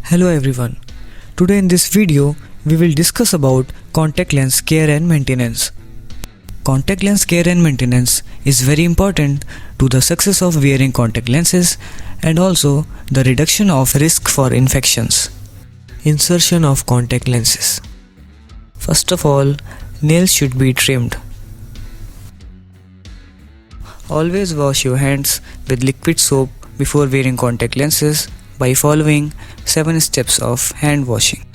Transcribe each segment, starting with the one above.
Hello everyone. Today in this video, we will discuss about contact lens care and maintenance. Contact lens care and maintenance is very important to the success of wearing contact lenses and also the reduction of risk for infections. Insertion of contact lenses. First of all, nails should be trimmed. Always wash your hands with liquid soap before wearing contact lenses by following 7 steps of hand washing.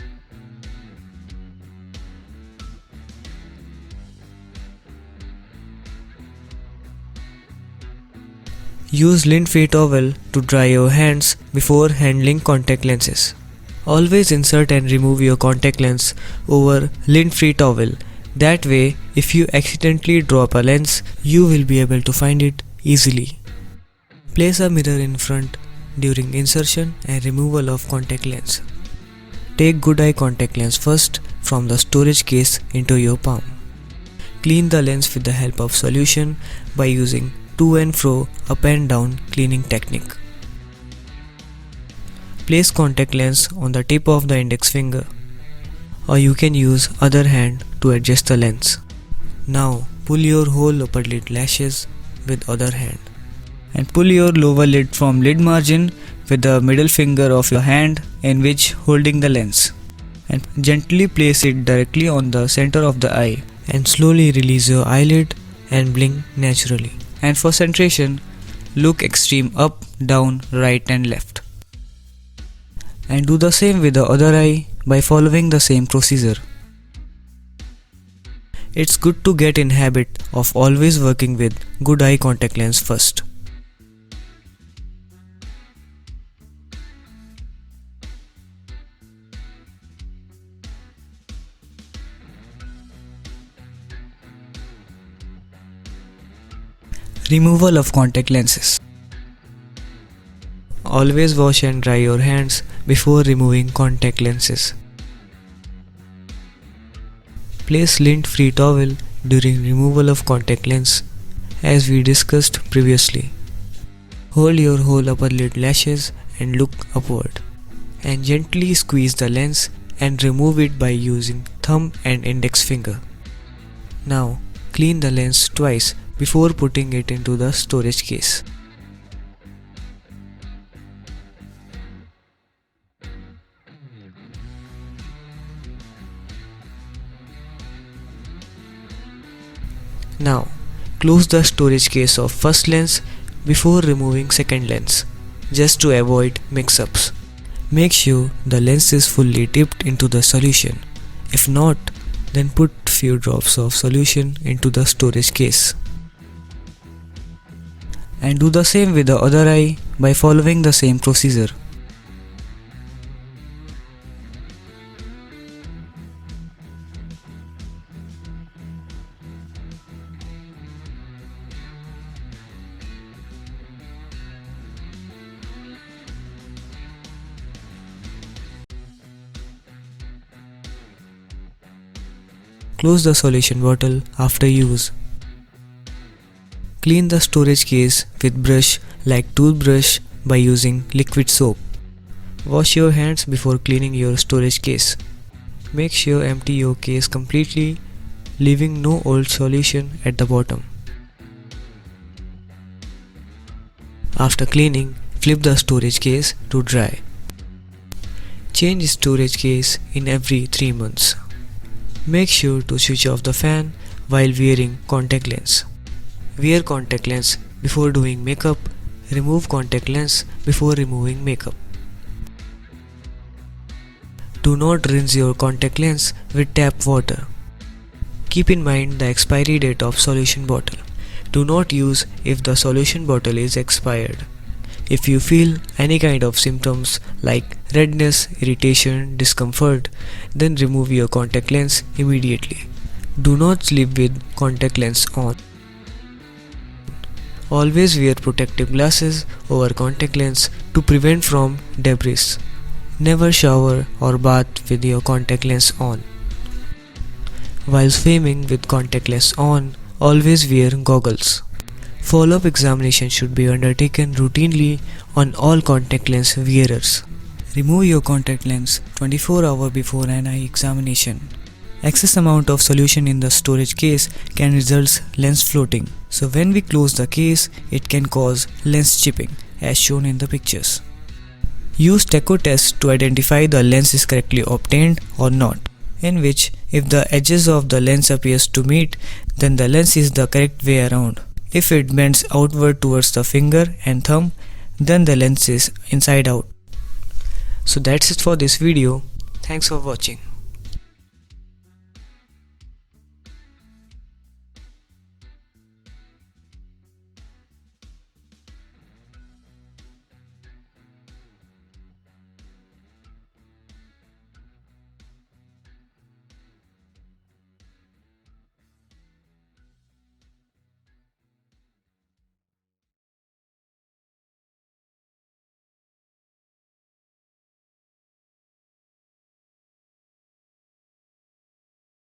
Use lint-free towel to dry your hands before handling contact lenses. Always insert and remove your contact lens over lint-free towel. That way, if you accidentally drop a lens, you will be able to find it easily. Place a mirror in front during insertion and removal of contact lens. Take good eye contact lens first from the storage case into your palm. Clean the lens with the help of solution by using to and fro up and down cleaning technique. Place contact lens on the tip of the index finger, or you can use other hand to adjust the lens. Now pull your whole upper lid lashes with other hand and pull your lower lid from lid margin with the middle finger of your hand in which holding the lens, and gently place it directly on the center of the eye and slowly release your eyelid and blink naturally. And for centration, look extreme up, down, right and left. And do the same with the other eye by following the same procedure. It's good to get in habit of always working with good eye contact lens first. Removal of contact lenses. Always wash and dry your hands before removing contact lenses. Place lint-free towel during removal of contact lens as we discussed previously. Hold your whole upper lid lashes and look upward, and gently squeeze the lens and remove it by using thumb and index finger. Now clean the lens twice before putting it into the storage case. Now close the storage case of first lens before removing second lens, just to avoid mix-ups. Make sure the lens is fully dipped into the solution. If not, then put few drops of solution into the storage case. And do the same with the other eye by following the same procedure. Close the solution bottle after use. Clean the storage case with brush like toothbrush by using liquid soap. Wash your hands before cleaning your storage case. Make sure empty your case completely, leaving no old solution at the bottom. After cleaning, flip the storage case to dry. Change storage case in every 3 months. Make sure to switch off the fan while wearing contact lens. Wear contact lens before doing makeup. Remove contact lens before removing makeup. Do not rinse your contact lens with tap water. Keep in mind the expiry date of solution bottle. Do not use if the solution bottle is expired. If you feel any kind of symptoms like redness, irritation, discomfort, then remove your contact lens immediately. Do not sleep with contact lens on. Always wear protective glasses over contact lens to prevent from debris. Never shower or bath with your contact lens on. While swimming with contact lens on, always wear goggles. Follow-up examination should be undertaken routinely on all contact lens wearers. Remove your contact lens 24 hours before an eye examination. Excess amount of solution in the storage case can result lens floating. So when we close the case, it can cause lens chipping as shown in the pictures. Use Teco test to identify the lens is correctly obtained or not, in which if the edges of the lens appears to meet, then the lens is the correct way around. If it bends outward towards the finger and thumb, then the lens is inside out. So that's it for this video. Thanks for watching.